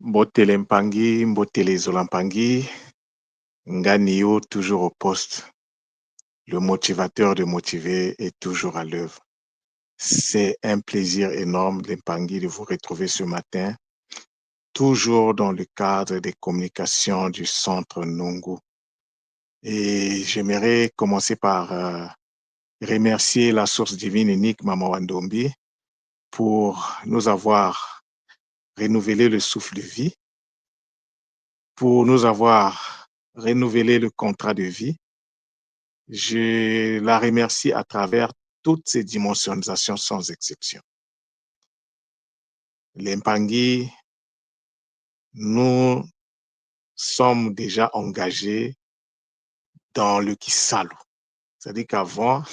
Mbotele Mpangi, Mbotele Zolampangi, Nganio toujours au poste. Le motivateur de motiver est toujours à l'œuvre. C'est un plaisir énorme, Mpangi, de vous retrouver ce matin, toujours dans le cadre des communications du Centre Nungu. Et j'aimerais commencer par remercier la source divine unique, Maman Wandombi, pour nous avoir renouvelé le souffle de vie, pour nous avoir renouvelé le contrat de vie. Je la remercie à travers toutes ces dimensionisations sans exception. Les Mpangi, nous sommes déjà engagés dans le Kisalo. C'est-à-dire qu'avant,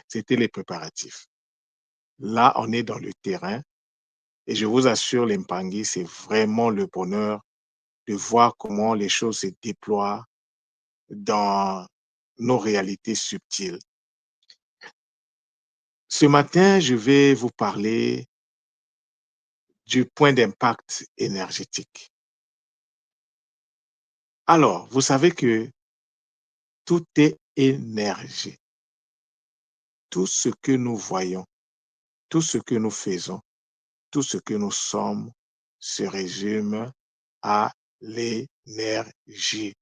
c'était les préparatifs. Là, on est dans le terrain et je vous assure, les Mpangi, c'est vraiment le bonheur de voir comment les choses se déploient dans nos réalités subtiles. Ce matin, je vais vous parler du point d'impact énergétique. Alors, vous savez que tout est énergie. Tout ce que nous voyons, tout ce que nous faisons, tout ce que nous sommes se résume à l'énergie.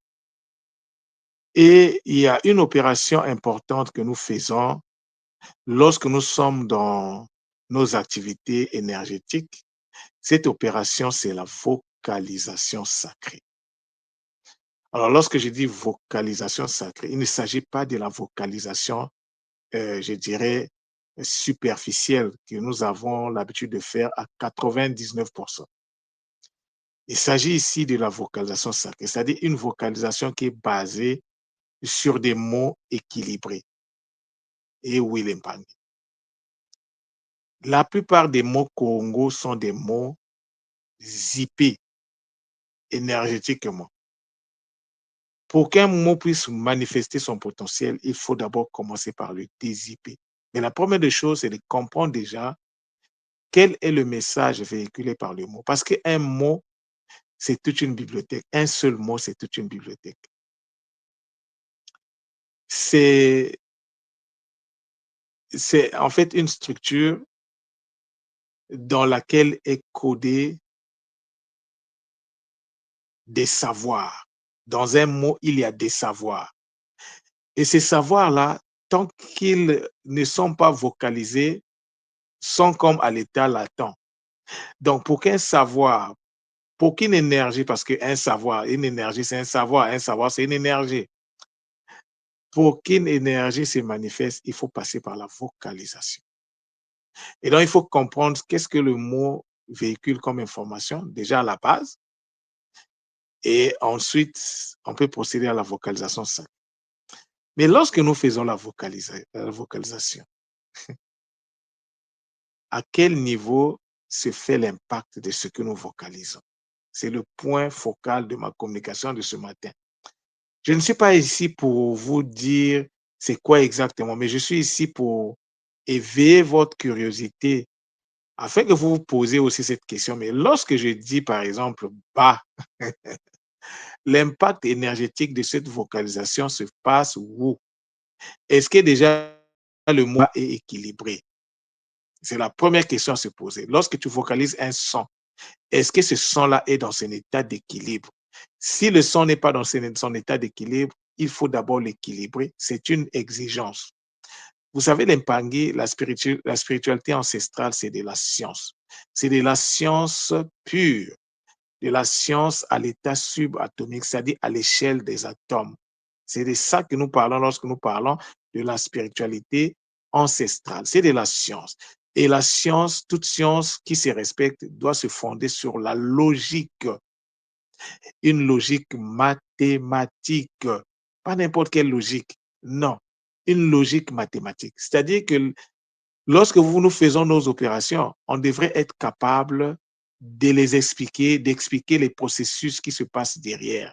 Et il y a une opération importante que nous faisons lorsque nous sommes dans nos activités énergétiques. Cette opération, c'est la vocalisation sacrée. Alors, lorsque je dis vocalisation sacrée, il ne s'agit pas de la vocalisation, je dirais, superficielle que nous avons l'habitude de faire à 99%. Il s'agit ici de la vocalisation sacrée, c'est-à-dire une vocalisation qui est basée sur des mots équilibrés. Et oui, l'Mpangi. La plupart des mots Congo sont des mots zippés énergétiquement. Pour qu'un mot puisse manifester son potentiel, il faut d'abord commencer par le dézipper. Mais la première des choses, c'est de comprendre déjà quel est le message véhiculé par le mot. Parce qu'un mot, c'est toute une bibliothèque. Un seul mot, c'est toute une bibliothèque. C'est en fait une structure dans laquelle est codé des savoirs. Dans un mot, il y a des savoirs. Et ces savoirs-là, tant qu'ils ne sont pas vocalisés, sont comme à l'état latent. Donc, pour qu'un savoir, pour qu'une énergie, parce qu'un savoir, une énergie, c'est un savoir, c'est une énergie. Pour qu'une énergie se manifeste, il faut passer par la vocalisation. Et donc, il faut comprendre qu'est-ce que le mot véhicule comme information, déjà à la base, et ensuite, on peut procéder à la vocalisation sacrée. Mais lorsque nous faisons la vocalisation, à quel niveau se fait l'impact de ce que nous vocalisons? C'est le point focal de ma communication de ce matin. Je ne suis pas ici pour vous dire c'est quoi exactement, mais je suis ici pour éveiller votre curiosité afin que vous vous posez aussi cette question. Mais lorsque je dis, par exemple, bas, l'impact énergétique de cette vocalisation se passe où? Est-ce que déjà le mot est équilibré? C'est la première question à se poser. Lorsque tu vocalises un son, est-ce que ce son-là est dans son état d'équilibre? Si le son n'est pas dans son état d'équilibre, il faut d'abord l'équilibrer. C'est une exigence. Vous savez, l'Mpangi, la spiritualité ancestrale, c'est de la science. C'est de la science pure, de la science à l'état subatomique, c'est-à-dire à l'échelle des atomes. C'est de ça que nous parlons lorsque nous parlons de la spiritualité ancestrale. C'est de la science. Et la science, toute science qui se respecte, doit se fonder sur la logique, une logique mathématique, pas n'importe quelle logique, non, une logique mathématique. C'est-à-dire que lorsque nous faisons nos opérations, on devrait être capable de les expliquer, d'expliquer les processus qui se passent derrière.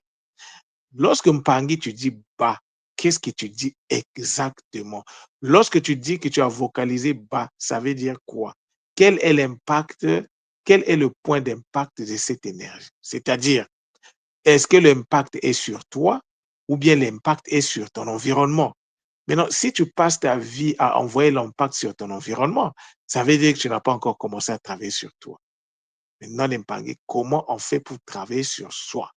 Lorsque Mpangi, tu dis bas, qu'est-ce que tu dis exactement? Lorsque tu dis que tu as vocalisé bas, ça veut dire quoi? Quel est l'impact, quel est le point d'impact de cette énergie? C'est-à-dire, est-ce que l'impact est sur toi ou bien l'impact est sur ton environnement? Maintenant, si tu passes ta vie à envoyer l'impact sur ton environnement, ça veut dire que tu n'as pas encore commencé à travailler sur toi. Maintenant, l'impact, comment on fait pour travailler sur soi?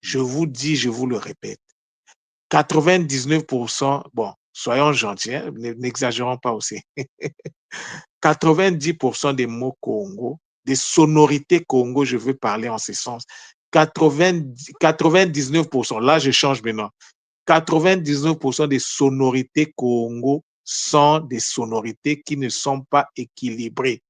Je vous dis, je vous le répète, 99%, bon, soyons gentils, hein, n'exagérons pas aussi. 90% des mots Congo, des sonorités Congo, je veux parler en ce sens. 99%, là je change maintenant. 99% des sonorités Congo sont des sonorités qui ne sont pas équilibrées,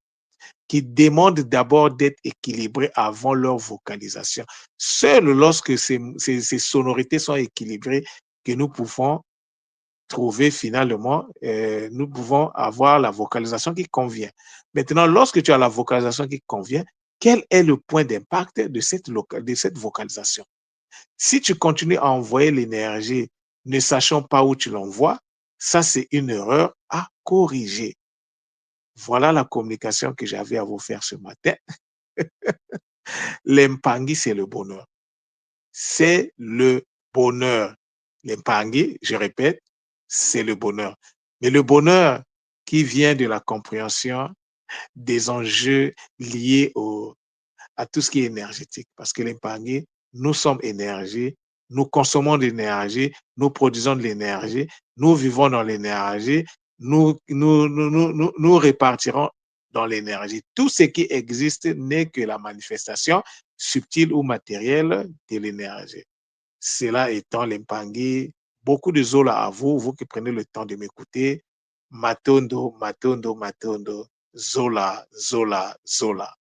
qui demandent d'abord d'être équilibrées avant leur vocalisation. Seul lorsque ces sonorités sont équilibrées que nous pouvons trouver finalement, nous pouvons avoir la vocalisation qui convient. Maintenant, lorsque tu as la vocalisation qui convient, quel est le point d'impact de cette vocalisation? Si tu continues à envoyer l'énergie, ne sachant pas où tu l'envoies, ça, c'est une erreur à corriger. Voilà la communication que j'avais à vous faire ce matin. L'Impangi, c'est le bonheur. C'est le bonheur. L'Impangi, je répète, c'est le bonheur. Mais le bonheur qui vient de la compréhension des enjeux liés à tout ce qui est énergétique. Parce que l'épargne, nous sommes énergie, nous consommons de l'énergie, nous produisons de l'énergie, nous vivons dans l'énergie, nous répartirons dans l'énergie. Tout ce qui existe n'est que la manifestation subtile ou matérielle de l'énergie. Cela étant l'Impangi, beaucoup de zola à vous, vous qui prenez le temps de m'écouter. Matondo, matondo, matondo, zola, zola, zola.